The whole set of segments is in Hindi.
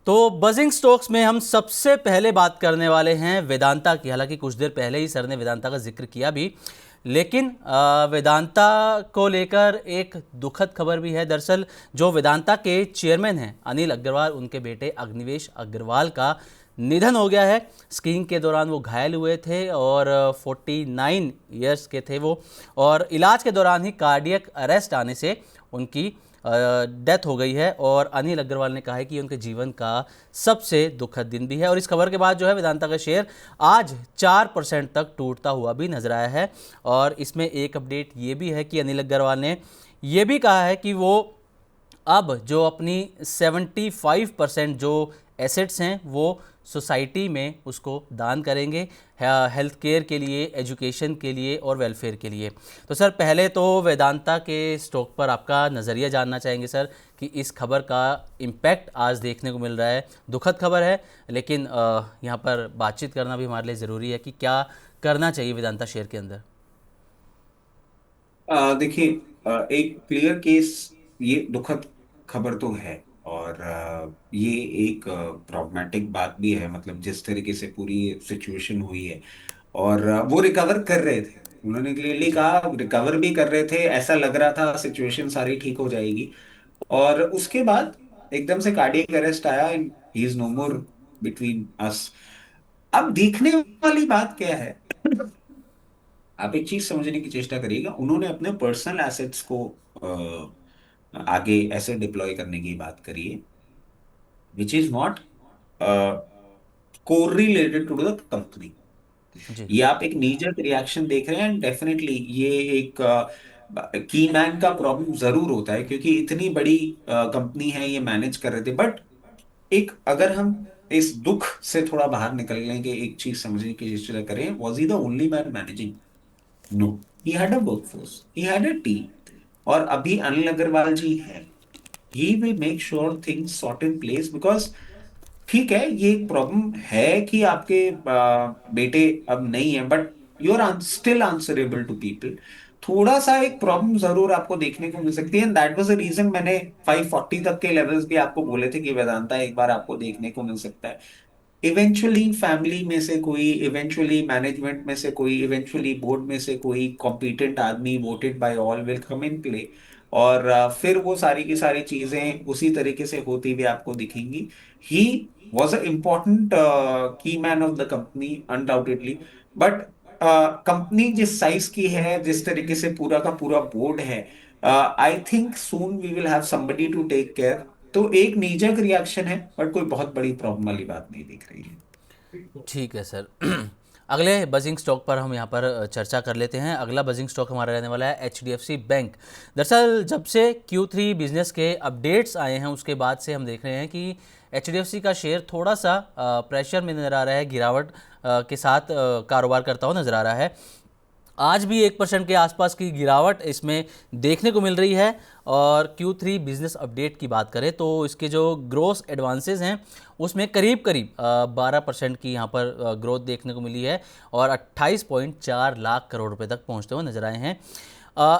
तो बजिंग स्टॉक्स में हम सबसे पहले बात करने वाले हैं वेदांता की। हालांकि कुछ देर पहले ही सर ने वेदांता का जिक्र किया भी, लेकिन वेदांता को लेकर एक दुखद खबर भी है। दरअसल जो वेदांता के चेयरमैन हैं अनिल अग्रवाल, उनके बेटे अग्निवेश अग्रवाल का निधन हो गया है। स्कीइंग के दौरान वो घायल हुए थे और 49 ईयर्स के थे वो, और इलाज के दौरान ही कार्डियक अरेस्ट आने से उनकी डेथ हो गई है। और अनिल अग्रवाल ने कहा है कि ये उनके जीवन का सबसे दुखद दिन भी है। और इस खबर के बाद जो है वेदांता का शेयर आज 4% तक टूटता हुआ भी नजर आया है। और इसमें एक अपडेट ये भी है कि अनिल अग्रवाल ने ये भी कहा है कि वो अब जो अपनी 75% जो एसेट्स हैं वो सोसाइटी में उसको दान करेंगे, हेल्थ केयर के लिए, एजुकेशन के लिए और वेलफेयर के लिए। तो सर पहले तो वेदांता के स्टॉक पर आपका नज़रिया जानना चाहेंगे सर कि इस खबर का इम्पैक्ट आज देखने को मिल रहा है। दुखद खबर है, लेकिन यहाँ पर बातचीत करना भी हमारे लिए ज़रूरी है कि क्या करना चाहिए वेदांता शेयर के अंदर। देखिए, एक क्लियर केस, ये दुखद खबर तो है। और ये एक प्रॉब्लमेटिक बात भी है, मतलब जिस तरीके से पूरी सिचुएशन हुई है। और वो रिकवर कर रहे थे, उन्होंने क्लियरली कहा रिकवर भी कर रहे थे, ऐसा लग रहा था सिचुएशन सारी ठीक हो जाएगी। और उसके बाद एकदम से कार्डियक अरेस्ट आया and he is no more between us. अब देखने वाली बात क्या है, आप एक चीज समझने की चेष्टा करिएगा, उन्होंने अपने पर्सनल एसेट्स को आगे ऐसे डिप्लॉय करने की बात करी है which is not correlated to the company. जी। ये आप एक नीजर रिएक्शन देख रहे हैं, एंड डेफिनेटली ये एक की मैन का प्रॉब्लम जरूर होता है, क्योंकि इतनी बड़ी कंपनी है, ये मैनेज कर रहे थे। बट एक अगर हम इस दुख से थोड़ा बाहर निकलने के एक चीज समझने की चेष्टा करें, was he the only man managing? No, he had a workforce, he had a team. और अभी अनिल अग्रवाल जी हैं, he will make sure things sort in place. Because ठीक है, ये एक प्रॉब्लम है कि आपके बेटे अब नहीं है, but you are still answerable to people. थोड़ा सा एक प्रॉब्लम जरूर आपको देखने को मिल सकती है, and that was the reason मैंने 540 तक के लेवल्स भी आपको बोले थे कि वेदांता एक बार आपको देखने को मिल सकता है। इवेंचुअली फैमिली में से कोई, इवेंचुअली मैनेजमेंट में से कोई, इवेंचुअली बोर्ड में से कोई कॉम्पिटेंट आदमी voted by all will come in play. और फिर वो सारी की सारी चीजें उसी तरीके से होती हुई आपको दिखेंगी। ही वॉज अ इम्पॉर्टेंट की man of the company undoubtedly. But company जिस साइज की है, जिस तरीके से पूरा का पूरा बोर्ड है, I think soon we will have somebody to take care. तो एक नीजक रिएक्शन है, बट कोई बहुत बड़ी प्रॉब्लम वाली बात नहीं दिख रही है। ठीक है सर। अगले बजिंग स्टॉक पर हम यहाँ पर चर्चा कर लेते हैं। अगला बजिंग स्टॉक हमारा रहने वाला है HDFC बैंक। दरअसल जब से Q3 बिजनेस के अपडेट्स आए हैं उसके बाद से हम देख रहे हैं कि HDFC का शेयर थोड़ा सा प्रेशर में नज़र आ रहा है, गिरावट के साथ कारोबार करता हुआ नज़र आ रहा है। आज भी 1% के आसपास की गिरावट इसमें देखने को मिल रही है। और Q3 बिजनेस अपडेट की बात करें तो इसके जो ग्रोस एडवांसेस हैं उसमें करीब करीब 12% की यहाँ पर ग्रोथ देखने को मिली है और 28.4 लाख करोड़ रुपए तक पहुँचते हुए नजर आए हैं।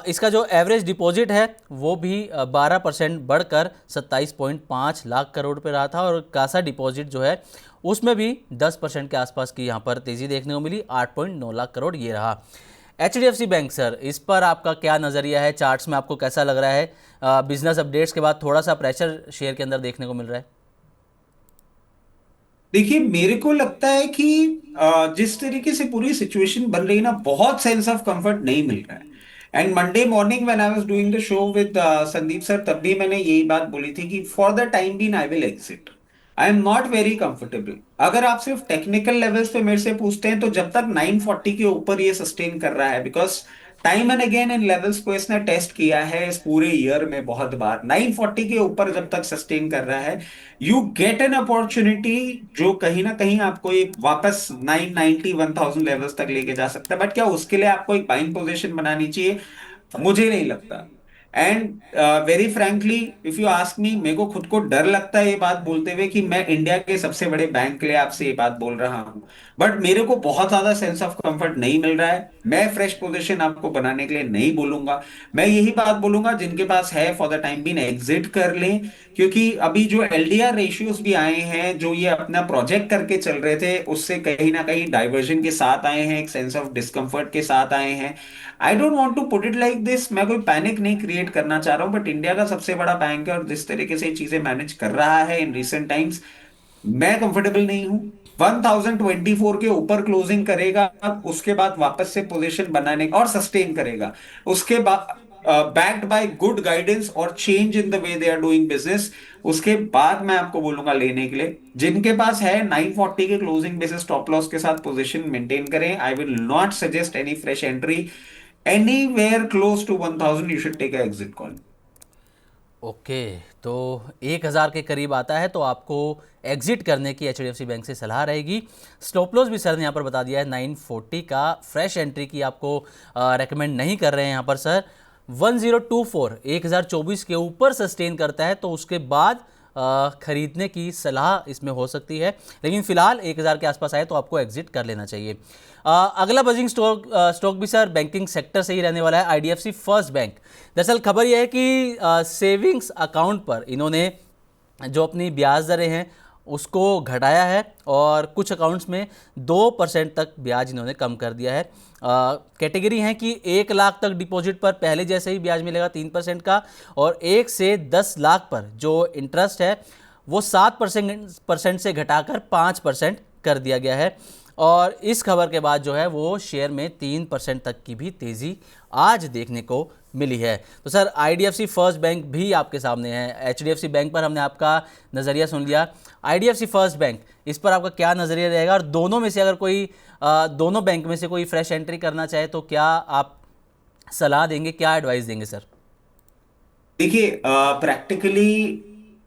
इसका जो एवरेज डिपॉजिट है वो भी 12% बढ़कर 27.5 लाख करोड़ रुपए रहा था। और कासा डिपॉजिट जो है उसमें भी 10% के आसपास की यहाँ पर तेज़ी देखने को मिली, 8.9 लाख करोड़ ये रहा। HDFC बैंक सर, इस पर आपका क्या नज़रिया है? चार्ट्स में आपको कैसा लग रहा है? बिजनेस अपडेट्स के बाद थोड़ा सा प्रेशर शेयर के अंदर देखने को मिल रहा है। देखिए, मेरे को लगता है कि जिस तरीके से पूरी सिचुएशन बन रही है ना, बहुत सेंस ऑफ कंफर्ट नहीं मिल रहा है। And Monday morning when I was doing the show with Sandeep sir, तब भी मैंने यही बात बोली थी कि for the time been I will exit. I am not very comfortable. अगर आप सिर्फ टेक्निकल लेवल्स पे मेरे से पूछते हैं, तो जब तक 940 के ऊपर ये सस्टेन कर रहा है, because time and again in levels को इसने टेस्ट किया है इस पूरे ईयर में बहुत बार, 940 के ऊपर जब तक सस्टेन कर रहा है, यू गेट एन अपॉर्चुनिटी जो कहीं ना कहीं आपको एक वापस 990 1000 लेवल्स तक लेके जा सकता है। बट क्या उसके लिए आपको एक बाइंग पोजीशन बनानी चाहिए? मुझे नहीं लगता। And very frankly if you ask me, मेरे को खुद को डर लगता है ये बात बोलते हुए कि मैं इंडिया के सबसे बड़े बैंक के लिए आपसे ये बात बोल रहा हूं, बट मेरे को बहुत ज्यादा सेंस ऑफ कंफर्ट नहीं मिल रहा है। मैं फ्रेश पोजीशन आपको बनाने के लिए नहीं बोलूंगा, मैं यही बात बोलूंगा जिनके पास है for the time being exit कर लें। क्योंकि अभी जो एलडीआर रेशियोज भी आए हैं, जो ये अपना प्रोजेक्ट करके चल रहे थे, उससे कहीं ना कहीं डाइवर्जन के साथ आए हैं, एक सेंस ऑफ डिस्कम्फर्ट के साथ आए हैं। I don't want to put it like this, मैं कोई पैनिक नहीं क्रिएट करना चाह रहा हूं, बट इंडिया का सबसे बड़ा बैंक है और जिस तरीके से ये चीजें मैनेज कर रहा है इन रिसेंट टाइम्स, मैं कंफर्टेबल नहीं हूं। 1024 के ऊपर क्लोजिंग करेगा, उसके बाद वापस से पोजीशन बनाने और सस्टेन करेगा, उसके बाद बैक्ड बाय गुड गाइडेंस और change in the way they are doing business, उसके बाद मैं आपको बोलूंगा लेने के लिए। जिनके पास है 940 के क्लोजिंग बेसिस स्टॉप लॉस के साथ पोजीशन मेंटेन करें। I will not suggest any fresh entry. Anywhere close to 1000 you should take a exit call. Okay, तो 1000 के करीब आता है तो आपको एग्जिट करने की एचडीएफसी बैंक से सलाह रहेगी। स्टॉप लॉस भी सर ने यहाँ पर बता दिया है 940 का, फ्रेश एंट्री की आपको रेकमेंड नहीं कर रहे हैं यहाँ पर सर। 1024 1024 के ऊपर सस्टेन करता है तो उसके बाद खरीदने की सलाह इसमें हो सकती है, लेकिन फिलहाल 1000 के आसपास आए तो आपको एग्जिट कर लेना चाहिए। अगला बजिंग स्टॉक भी सर बैंकिंग सेक्टर से ही रहने वाला है, आईडीएफसी फर्स्ट बैंक। दरअसल खबर यह है कि सेविंग्स अकाउंट पर इन्होंने जो अपनी ब्याज दरें हैं उसको घटाया है और कुछ अकाउंट्स में 2% तक ब्याज इन्होंने कम कर दिया है। कैटेगरी हैं कि 1 लाख तक डिपॉजिट पर पहले जैसे ही ब्याज मिलेगा 3% का, और 1 से 10 लाख पर जो इंटरेस्ट है वो 7% से घटाकर 5% कर दिया गया है। और इस खबर के बाद जो है वो शेयर में 3% तक की भी तेज़ी आज देखने को मिली है। तो सर आईडीएफसी फर्स्ट बैंक भी आपके सामने है। एचडीएफसी बैंक पर हमने आपका नज़रिया सुन लिया, आईडीएफसी फर्स्ट बैंक इस पर आपका क्या नज़रिया रहेगा? और दोनों में से अगर कोई दोनों बैंक में से कोई फ्रेश एंट्री करना चाहे तो क्या आप सलाह देंगे, क्या एडवाइस देंगे सर? देखिए, प्रैक्टिकली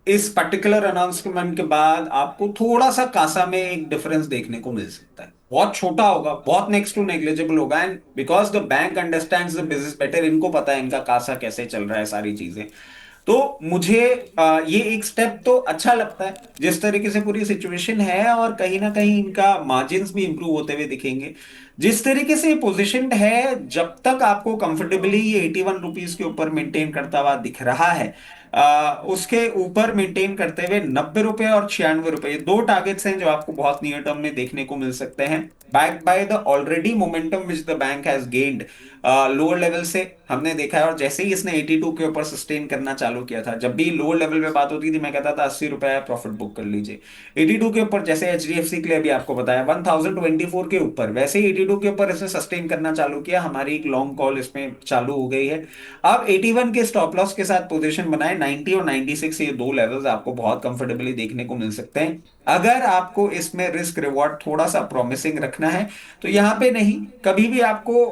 इस पर्टिकुलर अनाउंसमेंट के बाद आपको थोड़ा सा कासा में एक डिफरेंस देखने को मिल सकता है। बहुत छोटा होगा, बहुत नेक्स्ट टू नेग्लिजिबल होगा, and because the bank understands the business better, इनको पता है इनका कासा कैसे चल रहा है, सारी चीजें। तो मुझे ये एक स्टेप तो अच्छा लगता है जिस तरीके से पूरी सिचुएशन है, और कहीं ना कहीं इनका मार्जिन्स भी इंप्रूव होते हुए दिखेंगे। जिस तरीके से पोजिशनड है, जब तक आपको कंफर्टेबली ये 81 रुपीज के ऊपर मेंटेन करता हुआ दिख रहा है, उसके ऊपर मेंटेन करते हुए 90 रुपए और 96 रुपए, ये दो टारगेट्स हैं जो आपको बहुत नियर टर्म में देखने को मिल सकते हैं, backed by the already momentum which the bank has gained lower level से। हमने देखा है, और जैसे ही इसने 82 के ऊपर सस्टेन करना चालू किया था, जब भी लोअर लेवल पे बात होती थी मैं कहता था 80 रुपए प्रॉफिट बुक कर लीजिए। 82 के ऊपर, जैसे एचडीएफसी के लिए अभी आपको बताया 1024 के ऊपर, वैसे ही 82 के ऊपर इसने सस्टेन करना चालू किया, हमारी एक लॉन्ग कॉल इसमें चालू हो गई है। अब 81 के स्टॉप लॉस के साथ पोजीशन बनाए, 90 और 96 ये दो लेवल्स आपको बहुत कंफर्टेबली देखने को मिल सकते हैं। अगर आपको इसमें रिस्क रिवॉर्ड थोड़ा सा प्रॉमिसिंग रखना है तो यहाँ पे नहीं, कभी भी आपको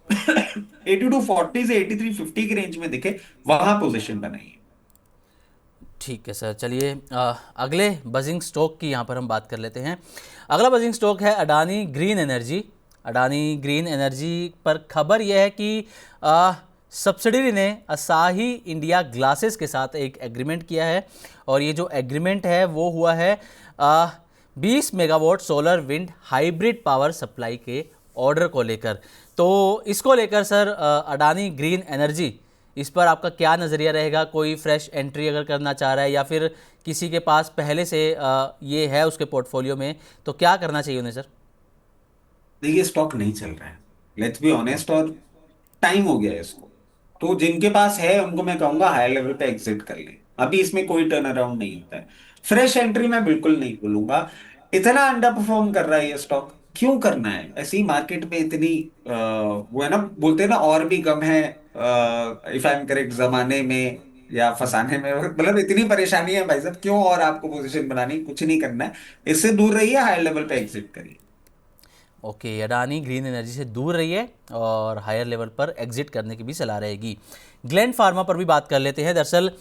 8240 से 8350 की रेंज में दिखे वहां पोजीशन बनाइए। ठीक है सर, चलिए अगले बजिंग स्टॉक की यहाँ पर हम बात कर लेते हैं। अगला बजिंग स्टॉक है Adani green energy. Adani green energy पर खबर यह है कि सब्सिडरी ने असाही इंडिया ग्लासेस के साथ एक एग्रीमेंट किया है, और ये जो एग्रीमेंट है वो हुआ है 20 megawatt solar wind hybrid power supply के ऑर्डर को लेकर। तो इसको लेकर सर अडानी ग्रीन एनर्जी, इस पर आपका क्या नज़रिया रहेगा? कोई फ्रेश एंट्री अगर करना चाह रहा है या फिर किसी के पास पहले से ये है उसके पोर्टफोलियो में, तो क्या करना चाहिए उन्हें सर? देखिए, स्टॉक नहीं चल रहा है, लेट्स बी ऑनेस्ट, और टाइम हो गया है इसको। तो जिनके पास है उनको मैं कहूंगा हायर लेवल पे एग्जिट कर लें, अभी इसमें कोई टर्न अराउंड नहीं होता है। फ्रेश एंट्री मैं बिल्कुल नहीं बोलूंगा। इतना अंडर परफॉर्म कर रहा है ये स्टॉक, क्यों करना है? ऐसी मार्केट में इतनी वो है ना, बोलते हैं ना, और भी कम है इफ आई एम करेक्ट, जमाने में या फंसाने में, मतलब इतनी परेशानी है भाई साहब, क्यों और आपको पोजीशन बनानी? कुछ नहीं करना है, इससे दूर रहिए, हायर लेवल पे एग्जिट करिए। ओके, अडानी ग्रीन एनर्जी से दूर रहिए और हायर लेवल पर एग्जिट करने की भी सलाह रहेगी। ग्लैंड फार्मा पर भी बात कर लेते हैं। दरअसल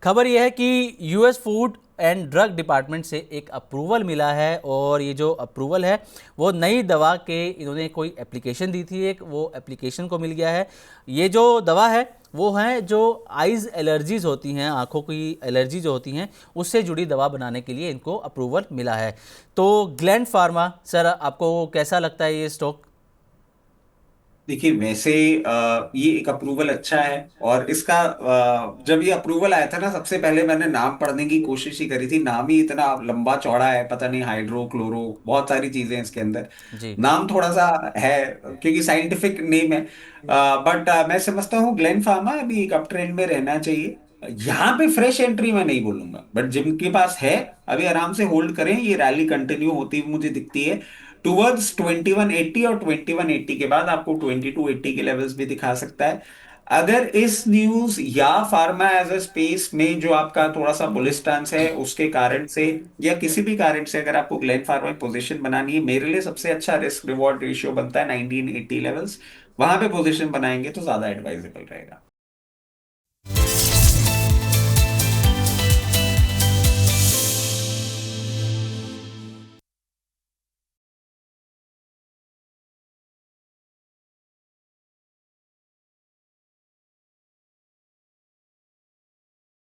खबर यह है कि US food and drug department से एक अप्रूवल मिला है, और ये जो अप्रूवल है वो नई दवा के, इन्होंने कोई एप्लीकेशन दी थी एक, वो एप्लीकेशन को मिल गया है। ये जो दवा है वो है जो आइज़ एलर्जीज होती हैं, आँखों की एलर्जी जो होती हैं, उससे जुड़ी दवा बनाने के लिए इनको अप्रूवल मिला है। तो ग्लैंड फार्मा सर, आपको कैसा लगता है ये स्टॉक? देखिए वैसे ये एक अप्रूवल अच्छा है, और इसका जब ये अप्रूवल आया था ना, सबसे पहले मैंने नाम पढ़ने की कोशिश ही करी थी। नाम ही इतना लंबा चौड़ा है, पता नहीं, हाइड्रो क्लोरो, बहुत सारी चीजें हैं इसके अंदर। जी। नाम थोड़ा सा है, क्योंकि साइंटिफिक नेम है। बट मैं समझता हूँ ग्लेन फार्मा अभी एक अप ट्रेंड में रहना चाहिए। यहाँ पे फ्रेश एंट्री मैं नहीं बोलूंगा, बट जिनके पास है अभी आराम से होल्ड करें। ये रैली कंटिन्यू होती हुई मुझे दिखती है टुवर्ड्स 2180, और 2180 के बाद आपको 2280 के लेवल्स भी दिखा सकता है। अगर इस न्यूज या फार्मा एज अ स्पेस में जो आपका थोड़ा सा बुलिश स्टांस है उसके कारण से, या किसी भी कारण से अगर आपको ग्लेन फार्मा में पोजीशन बनानी है, मेरे लिए सबसे अच्छा रिस्क रिवॉर्ड रेशियो बनता है 1980 लेवल्स। वहां पे पोजीशन बनाएंगे तो ज्यादा एडवाइजेबल रहेगा।